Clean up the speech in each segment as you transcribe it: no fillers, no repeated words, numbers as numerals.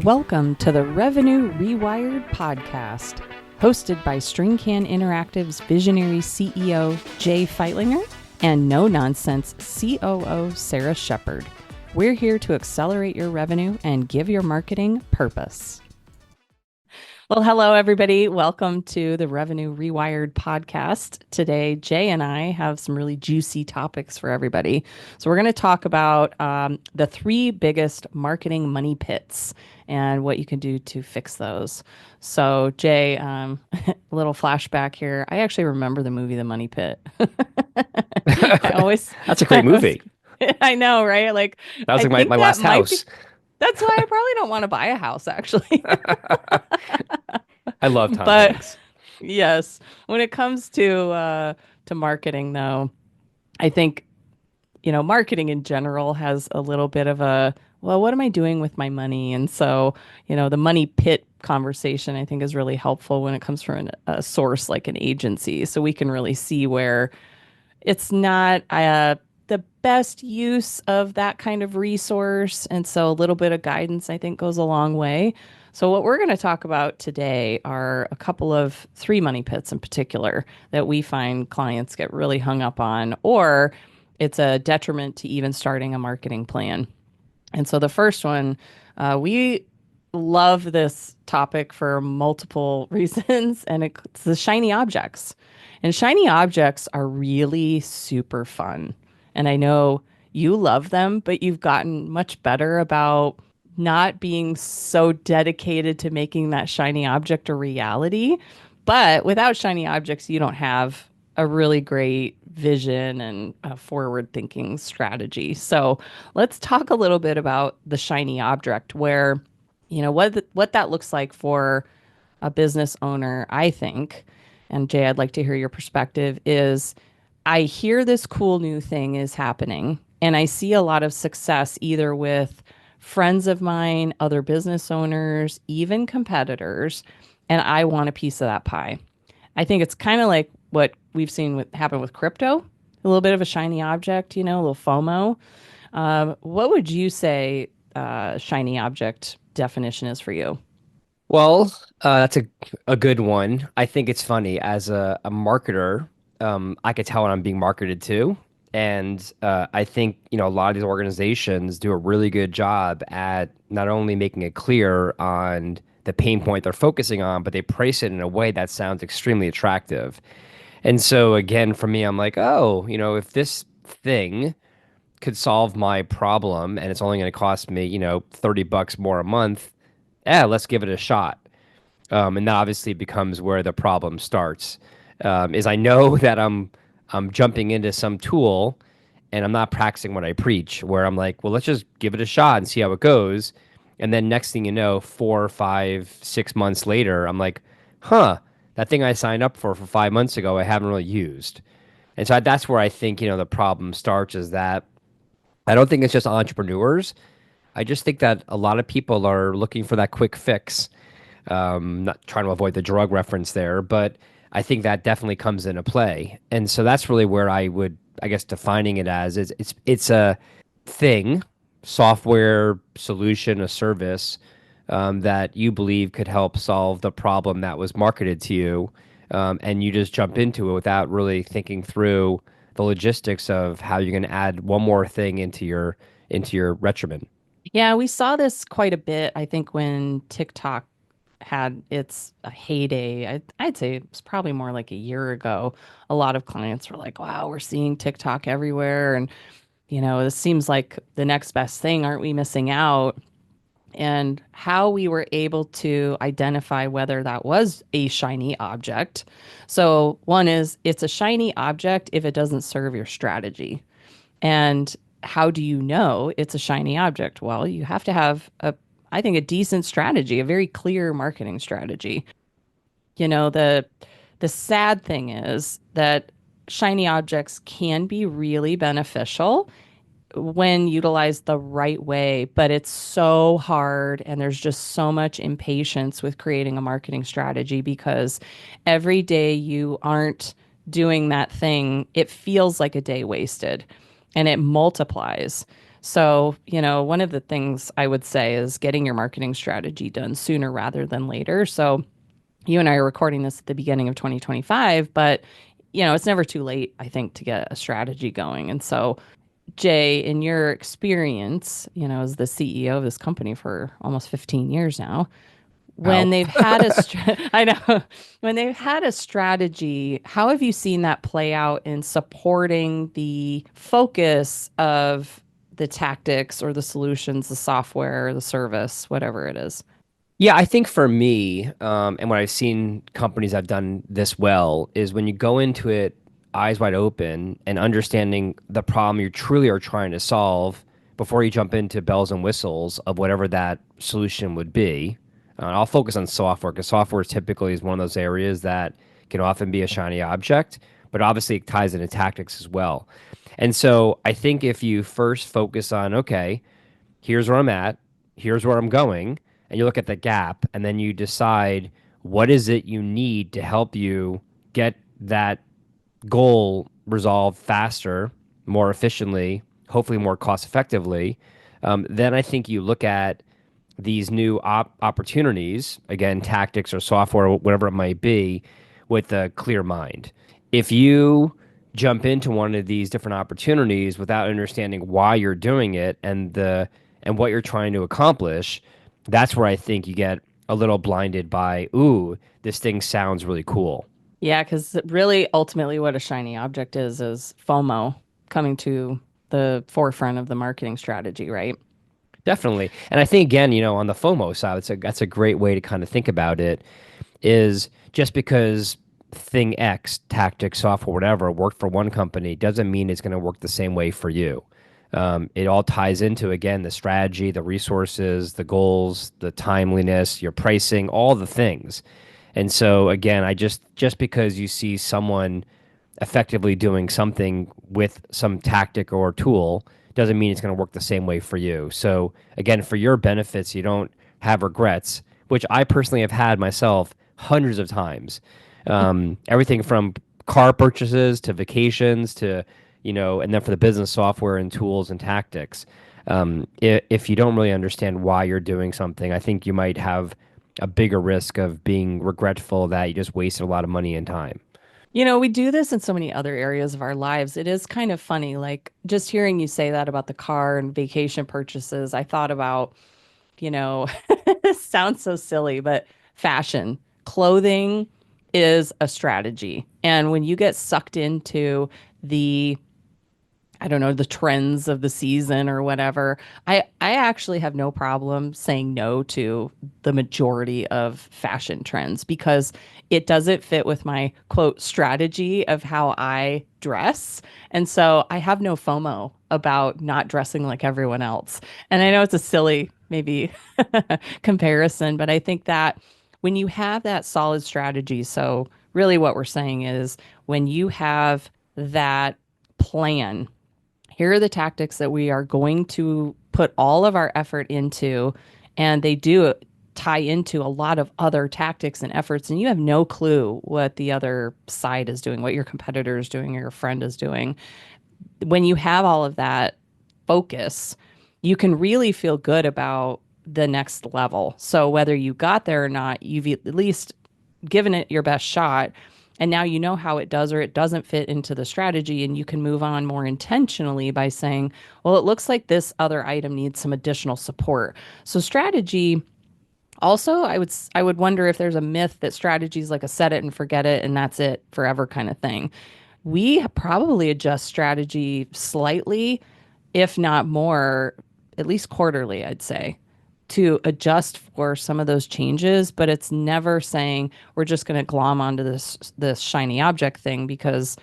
Welcome to the Revenue Rewired podcast, hosted by StringCan Interactive's visionary CEO, Jay Feitlinger, and no-nonsense COO, Sarah Shepard. We're here to accelerate your revenue and give your marketing purpose. Well, hello, everybody. Welcome to the Revenue Rewired podcast. Today, Jay and I have some really juicy topics for everybody. So we're going to talk about the three biggest marketing money pits and what you can do to fix those. So, Jay, a little flashback here. I actually remember the movie The Money Pit. I always That's a great movie. I know, right? Like, That was I like think my that last might be. house. That's why I probably don't want to buy a house, actually. I love Tom But Hanks. yes, when it comes to marketing, though, I think marketing in general has a little bit of a, well, what am I doing with my money? And so, the money pit conversation I think is really helpful when it comes from a source like an agency, so we can really see where it's not the best use of that kind of resource. And so a little bit of guidance, I think, goes a long way. So, what we're going to talk about today are a couple of three money pits in particular that we find clients get really hung up on, or it's a detriment to even starting a marketing plan. And so, the first one, we love this topic for multiple reasons, and it's the shiny objects. And shiny objects are really super fun. And I know you love them, but you've gotten much better about not being so dedicated to making that shiny object a reality. But without shiny objects, you don't have a really great vision and a forward thinking strategy. So let's talk a little bit about the shiny object, where, what that looks like for a business owner, I think. And Jay, I'd like to hear your perspective is I hear this cool new thing is happening, and I see a lot of success either with friends of mine, other business owners, even competitors, and I want a piece of that pie. I think it's kind of like what we've seen happen with crypto, a little bit of a shiny object, a little FOMO. What would you say shiny object definition is for you? Well, that's a good one. I think it's funny as a marketer. I could tell when I'm being marketed to, and I think a lot of these organizations do a really good job at not only making it clear on the pain point they're focusing on, but they price it in a way that sounds extremely attractive. And so again, for me, I'm like, oh, if this thing could solve my problem and it's only going to cost me, $30 more a month, yeah, let's give it a shot. And that obviously becomes where the problem starts. Is I know that I'm jumping into some tool and I'm not practicing what I preach, where I'm like, well, let's just give it a shot and see how it goes. And then next thing you know, 4, 5, 6 months later, I'm like, huh, that thing I signed up for 5 months ago, I haven't really used. And so that's where I think, the problem starts is that I don't think it's just entrepreneurs. I just think that a lot of people are looking for that quick fix. Not trying to avoid the drug reference there, but I think that definitely comes into play. And so that's really where I would, I guess, defining it as is it's a thing, software solution, a service that you believe could help solve the problem that was marketed to you, and you just jump into it without really thinking through the logistics of how you're going to add one more thing into your regimen. Yeah, we saw this quite a bit, I think, when TikTok had its heyday. I'd say it was probably more like a year ago. A lot of clients were like, wow, we're seeing TikTok everywhere. And, this seems like the next best thing. Aren't we missing out? And how we were able to identify whether that was a shiny object. So, one is it's a shiny object if it doesn't serve your strategy. And how do you know it's a shiny object? Well, you have to have I think, a decent strategy, a very clear marketing strategy. The sad thing is that shiny objects can be really beneficial when utilized the right way, but it's so hard and there's just so much impatience with creating a marketing strategy because every day you aren't doing that thing, it feels like a day wasted and it multiplies. So, one of the things I would say is getting your marketing strategy done sooner rather than later. So, you and I are recording this at the beginning of 2025, but it's never too late, I think, to get a strategy going. And so, Jay, in your experience, as the CEO of this company for almost 15 years now, when Wow. they've had I know, when they've had a strategy, how have you seen that play out in supporting the focus of the tactics or the solutions, the software, the service, whatever it is? Yeah, I think for me, and what I've seen companies have done this well is when you go into it eyes wide open and understanding the problem you truly are trying to solve before you jump into bells and whistles of whatever that solution would be. I'll focus on software because software typically is one of those areas that can often be a shiny object, but obviously it ties into tactics as well. And so I think if you first focus on, okay, here's where I'm at, here's where I'm going, and you look at the gap, and then you decide what is it you need to help you get that goal resolved faster, more efficiently, hopefully more cost effectively. Then I think you look at these new opportunities, again, tactics or software, whatever it might be, with a clear mind. If you jump into one of these different opportunities without understanding why you're doing it and what you're trying to accomplish, that's where I think you get a little blinded by, ooh, this thing sounds really cool. Yeah, because really, ultimately, what a shiny object is FOMO coming to the forefront of the marketing strategy, right? Definitely. And I think again, on the FOMO side, that's a great way to kind of think about it is just because thing X, tactic, software, whatever, worked for one company doesn't mean it's going to work the same way for you. It all ties into, again, the strategy, the resources, the goals, the timeliness, your pricing, all the things. And so, again, just because you see someone effectively doing something with some tactic or tool doesn't mean it's going to work the same way for you. So again, for your benefits, you don't have regrets, which I personally have had myself hundreds of times. Everything from car purchases to vacations to, and then for the business software and tools and tactics. If you don't really understand why you're doing something, I think you might have a bigger risk of being regretful that you just wasted a lot of money and time. We do this in so many other areas of our lives. It is kind of funny, like just hearing you say that about the car and vacation purchases. I thought about, this sounds so silly, but fashion, clothing is a strategy. And when you get sucked into the I don't know, the trends of the season or whatever. I actually have no problem saying no to the majority of fashion trends because it doesn't fit with my quote strategy of how I dress. And so I have no FOMO about not dressing like everyone else. And I know it's a silly maybe comparison, but I think that when you have that solid strategy, so really what we're saying is when you have that plan, here are the tactics that we are going to put all of our effort into, and they do tie into a lot of other tactics and efforts, and you have no clue what the other side is doing, what your competitor is doing or your friend is doing. When you have all of that focus, you can really feel good about the next level. So whether you got there or not, you've at least given it your best shot. And now you know how it does or it doesn't fit into the strategy. And you can move on more intentionally by saying, well, it looks like this other item needs some additional support. So strategy also, I would wonder if there's a myth that strategy is like a set it and forget it and that's it forever kind of thing. We probably adjust strategy slightly, if not more, at least quarterly, I'd say, to adjust for some of those changes, but it's never saying we're just going to glom onto this shiny object thing because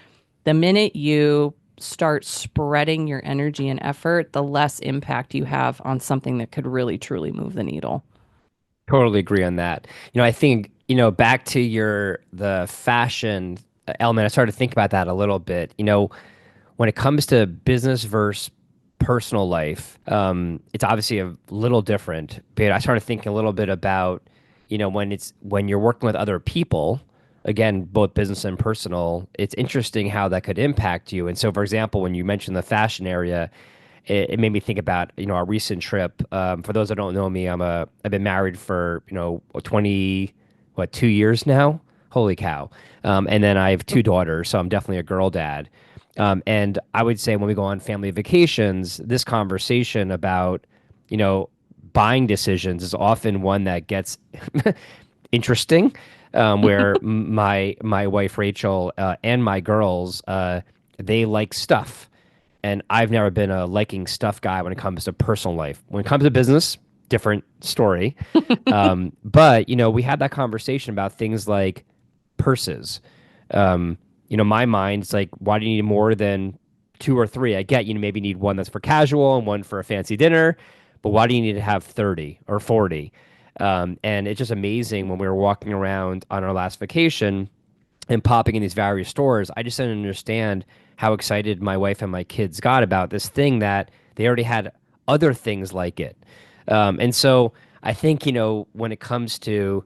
the minute you start spreading your energy and effort, the less impact you have on something that could really truly move the needle. Totally agree on that. I think, back to the fashion element, I started to think about that a little bit. When it comes to business versus personal life, it's obviously a little different. But I started thinking a little bit about, when you're working with other people, again, both business and personal, it's interesting how that could impact you. And so, for example, when you mentioned the fashion area, it made me think about, our recent trip. For those that don't know me, I've been married for, 20, what, 2 years now? Holy cow. And then I have two daughters, so I'm definitely a girl dad. And I would say when we go on family vacations, this conversation about, you know, buying decisions is often one that gets interesting, where my wife Rachel and my girls they like stuff, and I've never been a liking stuff guy when it comes to personal life. When it comes to business, different story. But we had that conversation about things like purses. My mind's like, why do you need more than two or three? I get you maybe need one that's for casual and one for a fancy dinner, but why do you need to have 30 or 40? And it's just amazing when we were walking around on our last vacation and popping in these various stores. I just didn't understand how excited my wife and my kids got about this thing that they already had other things like it. And so I think, when it comes to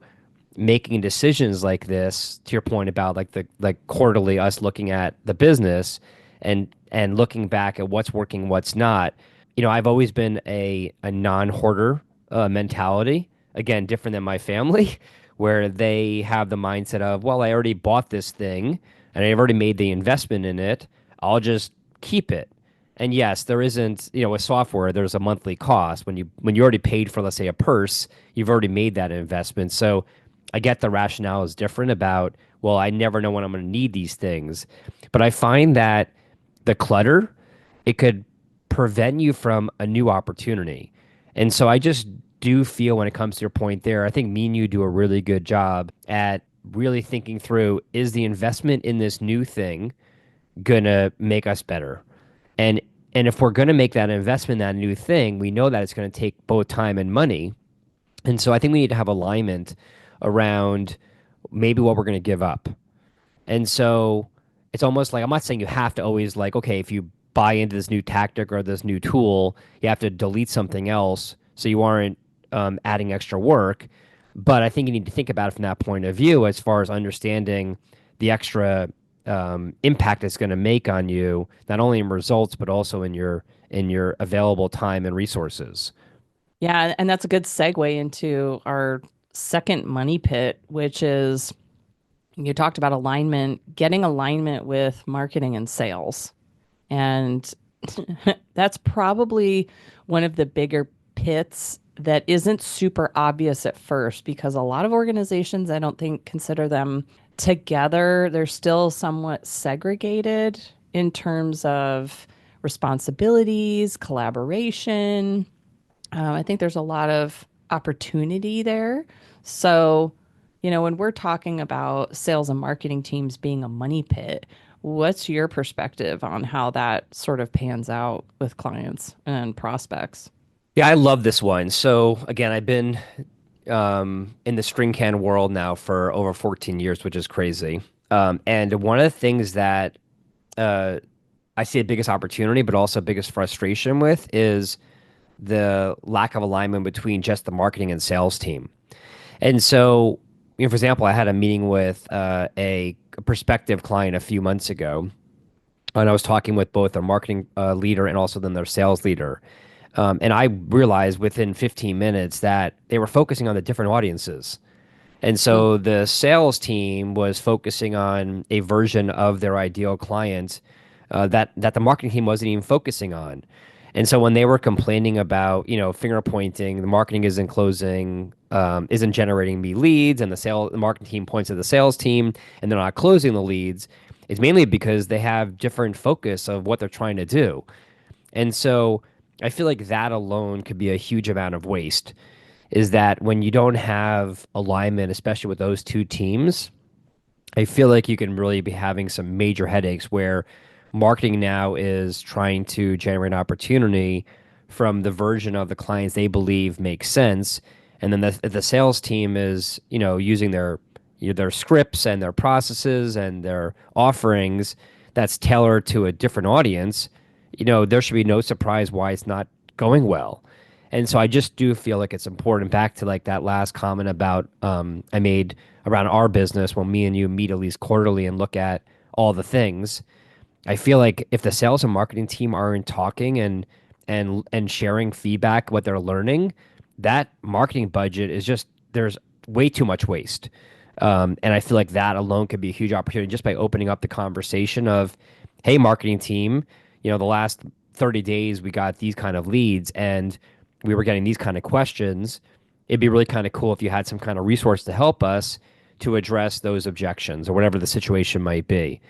making decisions like this, to your point about like the like quarterly us looking at the business and looking back at what's working, what's not. I've always been a non-hoarder mentality. Again, different than my family, where they have the mindset of, well, I already bought this thing and I've already made the investment in it. I'll just keep it. And yes, there isn't, with software, there's a monthly cost. When you already paid for, let's say, a purse, you've already made that investment. So I get the rationale is different about, well, I never know when I'm going to need these things. But I find that the clutter, it could prevent you from a new opportunity. And so I just do feel when it comes to your point there, I think me and you do a really good job at really thinking through, is the investment in this new thing gonna make us better? And and if we're gonna make that investment in that new thing, we know that it's gonna take both time and money. And so I think we need to have alignment around maybe what we're gonna give up. And so it's almost like, I'm not saying you have to always like, okay, if you buy into this new tactic or this new tool, you have to delete something else so you aren't adding extra work. But I think you need to think about it from that point of view as far as understanding the extra impact it's going to make on you, not only in results but also in your available time and resources. Yeah, and that's a good segue into our second money pit, which is you talked about alignment, getting alignment with marketing and sales. And that's probably one of the bigger pits that isn't super obvious at first because a lot of organizations, I don't think, consider them together. They're still somewhat segregated in terms of responsibilities, collaboration. I think there's a lot of opportunity there. So, when we're talking about sales and marketing teams being a money pit, what's your perspective on how that sort of pans out with clients and prospects? Yeah, I love this one. So again, I've been in the string can world now for over 14 years, which is crazy. And one of the things that uh, I see the biggest opportunity, but also biggest frustration with is the lack of alignment between just the marketing and sales team. And so, for example, I had a meeting with a prospective client a few months ago, and I was talking with both their marketing leader and also then their sales leader. And I realized within 15 minutes that they were focusing on the different audiences. And Mm. so the sales team was focusing on a version of their ideal client that the marketing team wasn't even focusing on. And so when they were complaining about, finger pointing, the marketing isn't closing, isn't generating me leads, and the marketing team points at the sales team, and they're not closing the leads, it's mainly because they have different focus of what they're trying to do. And so I feel like that alone could be a huge amount of waste. Is that when you don't have alignment, especially with those two teams, I feel like you can really be having some major headaches where marketing now is trying to generate opportunity from the version of the clients they believe makes sense. And then the sales team is, using their scripts and their processes and their offerings that's tailored to a different audience. There should be no surprise why it's not going well. And so I just do feel like it's important back to like that last comment about I made around our business when me and you meet at least quarterly and look at all the things. I feel like if the sales and marketing team aren't talking and sharing feedback, what they're learning, that marketing budget is just there's way too much waste. And I feel like that alone could be a huge opportunity just by opening up the conversation of, hey, marketing team, the last 30 days we got these kind of leads and we were getting these kind of questions. It'd be really kind of cool if you had some kind of resource to help us to address those objections or whatever the situation might be.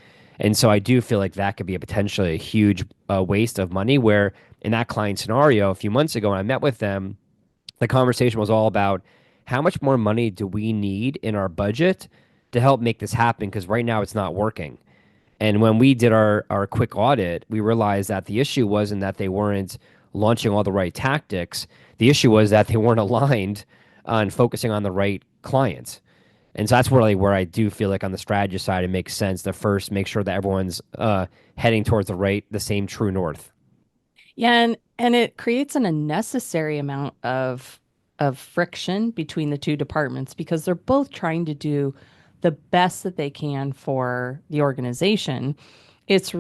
And so I do feel like that could be a potentially a huge waste of money. Where in that client scenario a few months ago when I met with them, the conversation was all about how much more money do we need in our budget to help make this happen? Because right now it's not working. And when we did our quick audit, we realized that the issue wasn't that they weren't launching all the right tactics. The issue was that they weren't aligned on focusing on the right clients. And so that's really where I do feel like on the strategy side, it makes sense to first make sure that everyone's heading towards the same true north. Yeah, and it creates an unnecessary amount of friction between the two departments because they're both trying to do the best that they can for the organization. It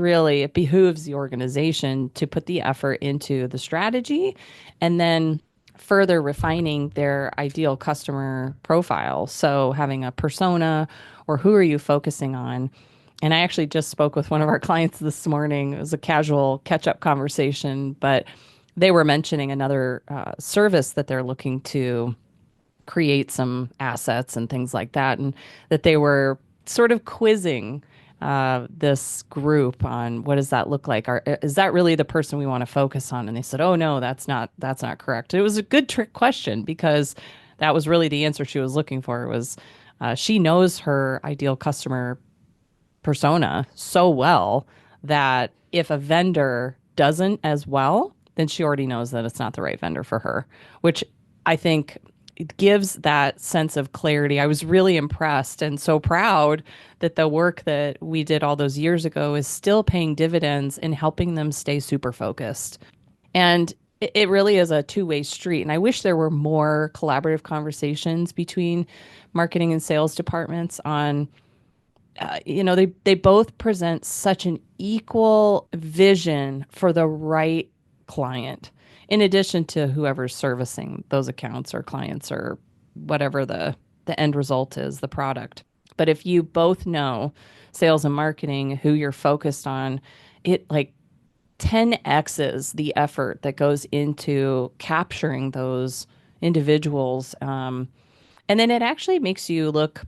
behooves the organization to put the effort into the strategy and then further refining their ideal customer profile. So having a persona or who are you focusing on? And I actually just spoke with one of our clients this morning. It was a casual catch up conversation, but they were mentioning another service that they're looking to create some assets and things like that, and that they were sort of quizzing this group on what does that look like? Is that really the person we want to focus on? And they said, "Oh no, that's not correct." It was a good trick question because that was really the answer she was looking for. It was she knows her ideal customer persona so well that if a vendor doesn't as well, then she already knows that it's not the right vendor for her, which I think it gives that sense of clarity. I was really impressed and so proud that the work that we did all those years ago is still paying dividends in helping them stay super focused. And it really is a two-way street. And I wish there were more collaborative conversations between marketing and sales departments on they both present such an equal vision for the right client, in addition to whoever's servicing those accounts or clients or whatever the end result is, the product. But if you both know sales and marketing who you're focused on, it like 10x's the effort that goes into capturing those individuals. And then it actually makes you look,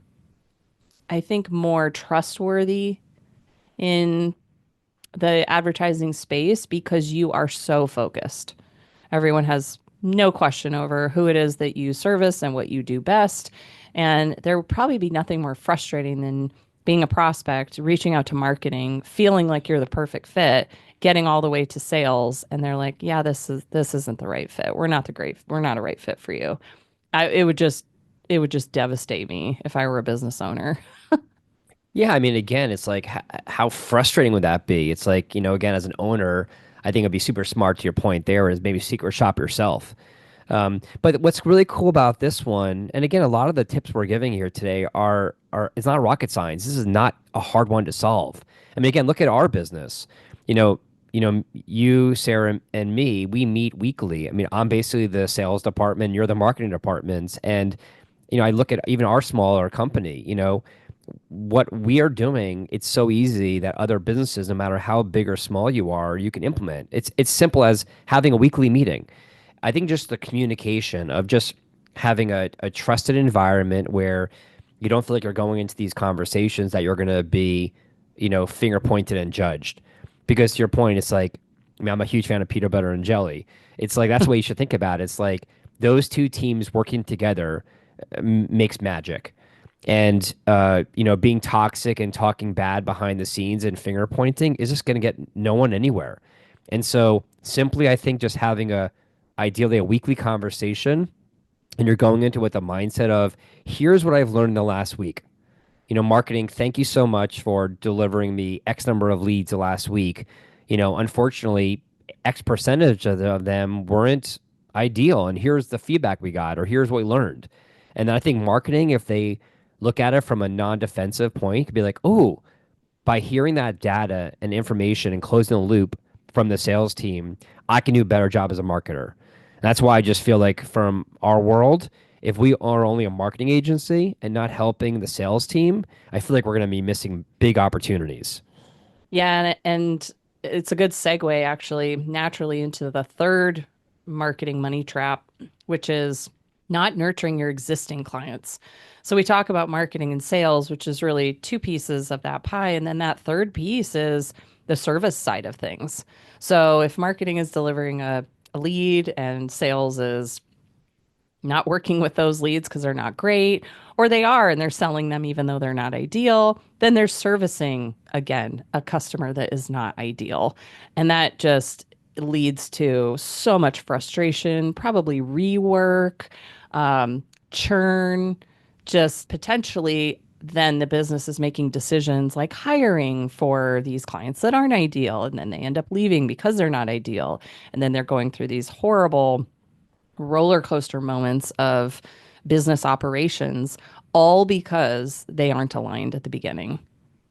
I think, more trustworthy in the advertising space because you are so focused. Everyone has no question over who it is that you service and what you do best. And there will probably be nothing more frustrating than being a prospect, reaching out to marketing, feeling like you're the perfect fit, getting all the way to sales, and they're like, "Yeah, this isn't the right fit. We're not a right fit for you." It would just devastate me if I were a business owner. Yeah, I mean, again, it's like how frustrating would that be? It's like, again, as an owner, I think it'd be super smart to your point there is maybe secret shop yourself. But what's really cool about this one, and again, a lot of the tips we're giving here today are it's not rocket science. This is not a hard one to solve. I mean, again, look at our business. You, Sarah, and me, we meet weekly. I mean, I'm basically the sales department, you're the marketing department, and I look at even our smaller company. What we are doing, it's so easy that other businesses, no matter how big or small you are, you can implement. It's simple as having a weekly meeting. I think just the communication of just having a trusted environment where you don't feel like you're going into these conversations that you're going to be, finger pointed and judged. Because to your point, it's like, I mean, I'm a huge fan of peanut butter and jelly. It's like that's the way you should think about it. It's like those two teams working together makes magic. And being toxic and talking bad behind the scenes and finger pointing is just going to get no one anywhere. And so simply, I think just having ideally a weekly conversation and you're going into it with the mindset of here's what I've learned in the last week. Marketing, thank you so much for delivering me X number of leads the last week. Unfortunately, X percentage of them weren't ideal. And here's the feedback we got, or here's what we learned. And then I think marketing, if they look at it from a non-defensive point, could be like, oh, by hearing that data and information and closing the loop, from the sales team, I can do a better job as a marketer. And that's why I just feel like from our world, if we are only a marketing agency and not helping the sales team, I feel like we're going to be missing big opportunities. Yeah, and it's a good segue actually naturally into the third marketing money trap, which is not nurturing your existing clients. So we talk about marketing and sales, which is really two pieces of that pie, and then that third piece is the service side of things. So if marketing is delivering a lead and sales is not working with those leads because they're not great, or they are and they're selling them even though they're not ideal, then they're servicing again a customer that is not ideal. And that just leads to so much frustration, probably rework, churn, just potentially. Then the business is making decisions like hiring for these clients that aren't ideal. And then they end up leaving because they're not ideal. And then they're going through these horrible roller coaster moments of business operations, all because they aren't aligned at the beginning.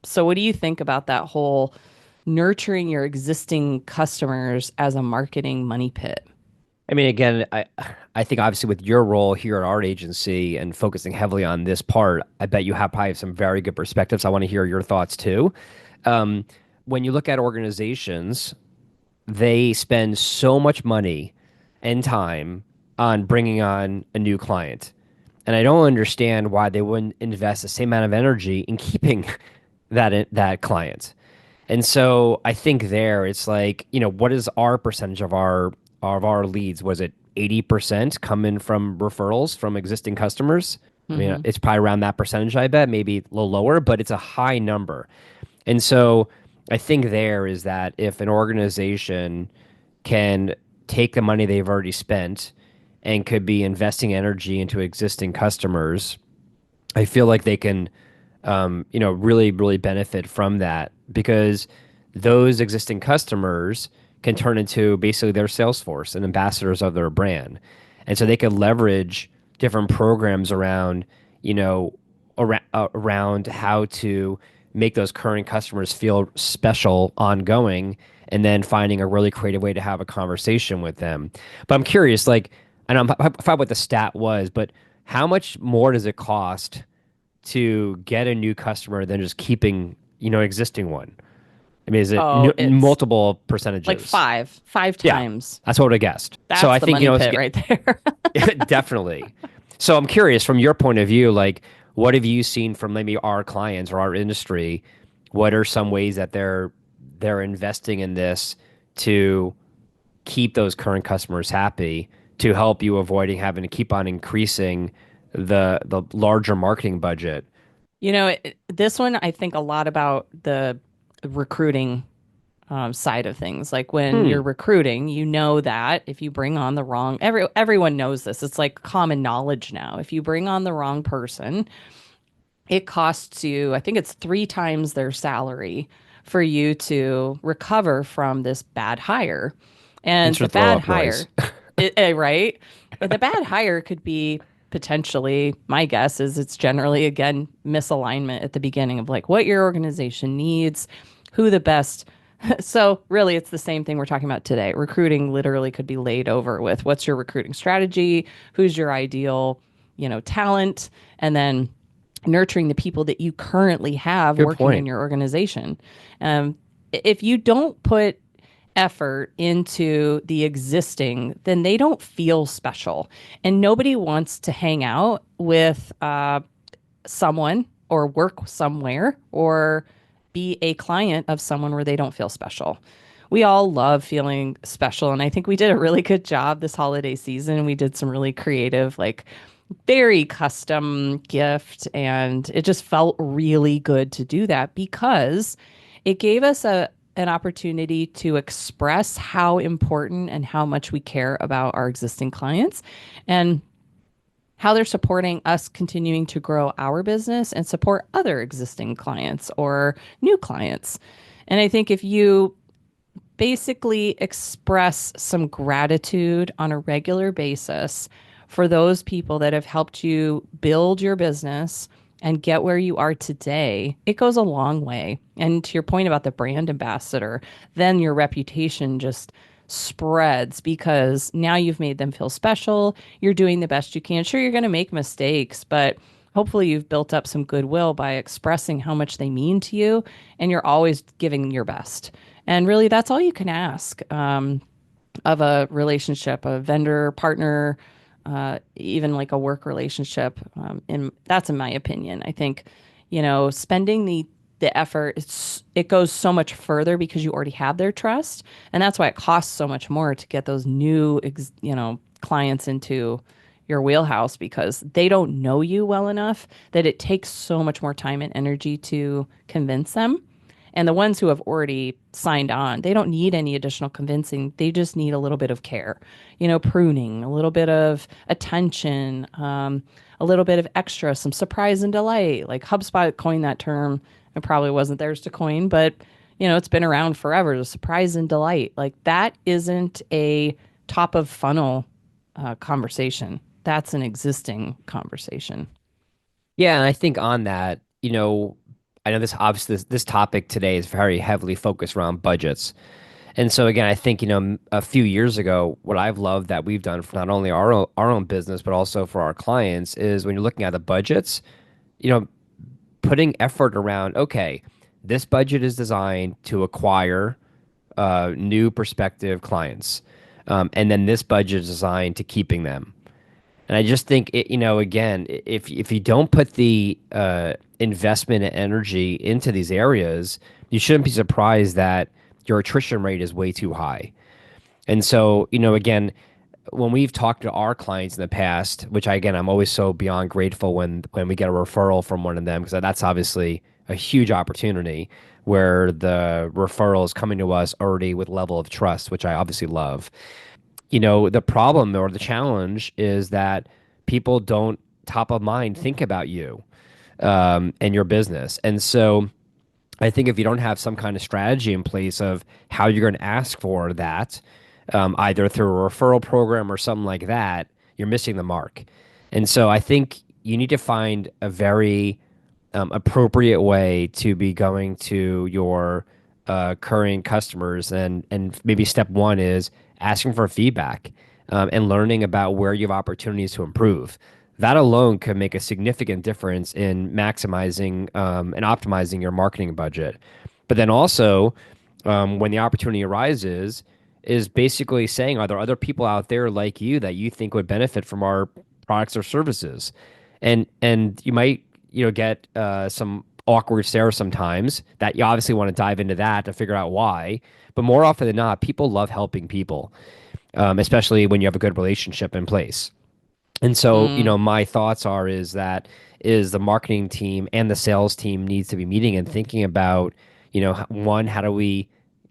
So, what do you think about that whole nurturing your existing customers as a marketing money pit? I mean, again, I think obviously with your role here at our agency and focusing heavily on this part, I bet you have probably some very good perspectives. I want to hear your thoughts too. Um, when you look at organizations, they spend so much money and time on bringing on a new client. And I don't understand why they wouldn't invest the same amount of energy in keeping that client. And so I think there it's like, what is our percentage of our leads? Was it 80% coming from referrals from existing customers? I mean, Hmm. it's probably around that percentage, I bet, maybe a little lower, but it's a high number. And so I think there is that if an organization can take the money they've already spent and could be investing energy into existing customers, I feel like they can, really, really benefit from that because those existing customers can turn into basically their sales force and ambassadors of their brand. And so they could leverage different programs around, around how to make those current customers feel special ongoing and then finding a really creative way to have a conversation with them. But I'm curious, like, and I forgot what the stat was, but how much more does it cost to get a new customer than just keeping, existing one? I mean, is it Oh, it's multiple like percentages? five Yeah, times. that's what I would have guessed. So That's I the think, money pit right there. definitely. So I'm curious from your point of view, like, what have you seen from maybe our clients or our industry? What are some ways that they're investing in this to keep those current customers happy, to help you avoiding having to keep on increasing the larger marketing budget? This one, I think a lot about the recruiting side of things. Like when Hmm. you're recruiting, you know that if you bring on the wrong, everyone knows this. It's like common knowledge now. If you bring on the wrong person, it costs you, I think it's three times their salary for you to recover from this bad hire. And the Insert throw bad up noise. hire, right? But the bad hire could be potentially, my guess is it's generally, again, misalignment at the beginning of like what your organization needs, who the best. So, really, it's the same thing we're talking about today. Recruiting literally could be laid over with what's your recruiting strategy, who's your ideal, talent, and then nurturing the people that you currently have Good working in point. your organization. Um, if you don't put effort into the existing, then they don't feel special. And nobody wants to hang out with someone or work somewhere or be a client of someone where they don't feel special. We all love feeling special. And I think we did a really good job this holiday season. We did some really creative, like very custom gift. And it just felt really good to do that because it gave us an opportunity to express how important and how much we care about our existing clients and how they're supporting us continuing to grow our business and support other existing clients or new clients. And I think if you basically express some gratitude on a regular basis for those people that have helped you build your business and get where you are today, it goes a long way. And to your point about the brand ambassador, then your reputation just spreads because now you've made them feel special. You're doing the best you can. Sure, you're going to make mistakes, but hopefully you've built up some goodwill by expressing how much they mean to you and you're always giving your best. And really, that's all you can ask of a relationship, a vendor, partner, even like a work relationship. That's in my opinion. I think, spending the effort, it goes so much further because you already have their trust, and that's why it costs so much more to get those new, clients into your wheelhouse because they don't know you well enough that it takes so much more time and energy to convince them. And the ones who have already signed on, they don't need any additional convincing. They just need a little bit of care, pruning, a little bit of attention, a little bit of extra, some surprise and delight. Like HubSpot coined that term. It probably wasn't theirs to coin, but it's been around forever. The surprise and delight. Like that isn't a top of funnel conversation. That's an existing conversation. Yeah, and I think on that, I know this obviously this topic today is very heavily focused around budgets. And so again, I think, a few years ago, what I've loved that we've done for not only our own business, but also for our clients is when you're looking at the budgets, you know, putting effort around, okay, this budget is designed to acquire new prospective clients. And then this budget is designed to keeping them. And I just think again, if you don't put the investment and energy into these areas, you shouldn't be surprised that your attrition rate is way too high. And so, again, when we've talked to our clients in the past, which again, I'm always so beyond grateful when we get a referral from one of them, because that's obviously a huge opportunity where the referral is coming to us already with level of trust, which I obviously love. The problem or the challenge is that people don't top of mind think about you and your business. And so I think if you don't have some kind of strategy in place of how you're going to ask for that, either through a referral program or something like that, you're missing the mark. And so I think you need to find a very appropriate way to be going to your current customers, and maybe step one is asking for feedback and learning about where you have opportunities to improve. That alone could make a significant difference in maximizing and optimizing your marketing budget. But then also, when the opportunity arises, is basically saying, are there other people out there like you that you think would benefit from our products or services? And you might get some awkward stare sometimes that you obviously want to dive into that to figure out why. But more often than not, people love helping people, especially when you have a good relationship in place. And so, Mm. my thoughts are is that is the marketing team and the sales team needs to be meeting and thinking about, one, how do we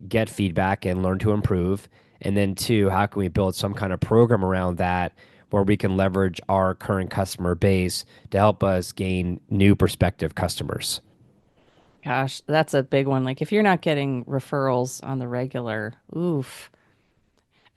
get feedback and learn to improve? And then two, how can we build some kind of program around that where we can leverage our current customer base to help us gain new prospective customers? Gosh, that's a big one. Like if you're not getting referrals on the regular, oof.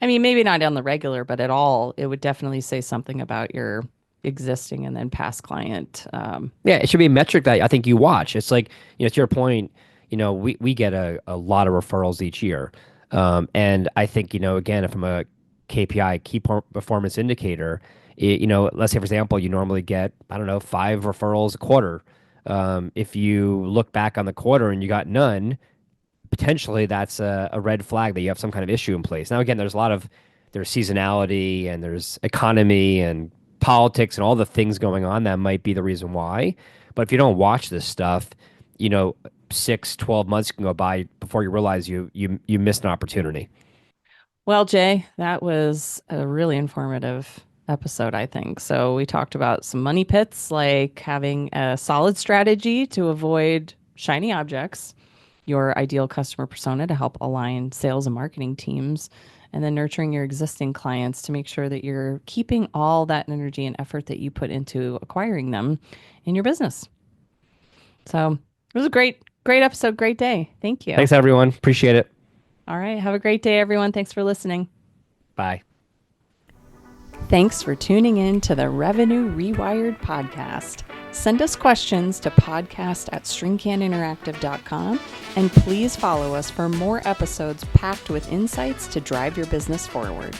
I mean, maybe not on the regular, but at all, it would definitely say something about your existing and then past client. Yeah, it should be a metric that I think you watch. It's like, to your point, we get a lot of referrals each year. And I think, again, from a KPI, performance indicator, let's say, for example, you normally get, I don't know, 5 referrals a quarter. If you look back on the quarter and you got none, potentially that's a red flag that you have some kind of issue in place. Now, again, there's seasonality and there's economy and politics and all the things going on that might be the reason why. But if you don't watch this stuff, you know, 6, 12 months can go by before you realize you missed an opportunity. Well, Jay, that was a really informative episode, I think. So we talked about some money pits, like having a solid strategy to avoid shiny objects, your ideal customer persona to help align sales and marketing teams, and then nurturing your existing clients to make sure that you're keeping all that energy and effort that you put into acquiring them in your business. So it was a great episode, great day. Thank you. Thanks, everyone. Appreciate it. All right. Have a great day, everyone. Thanks for listening. Bye. Thanks for tuning in to the Revenue Rewired podcast. Send us questions to podcast@stringcaninteractive.com, and please follow us for more episodes packed with insights to drive your business forward.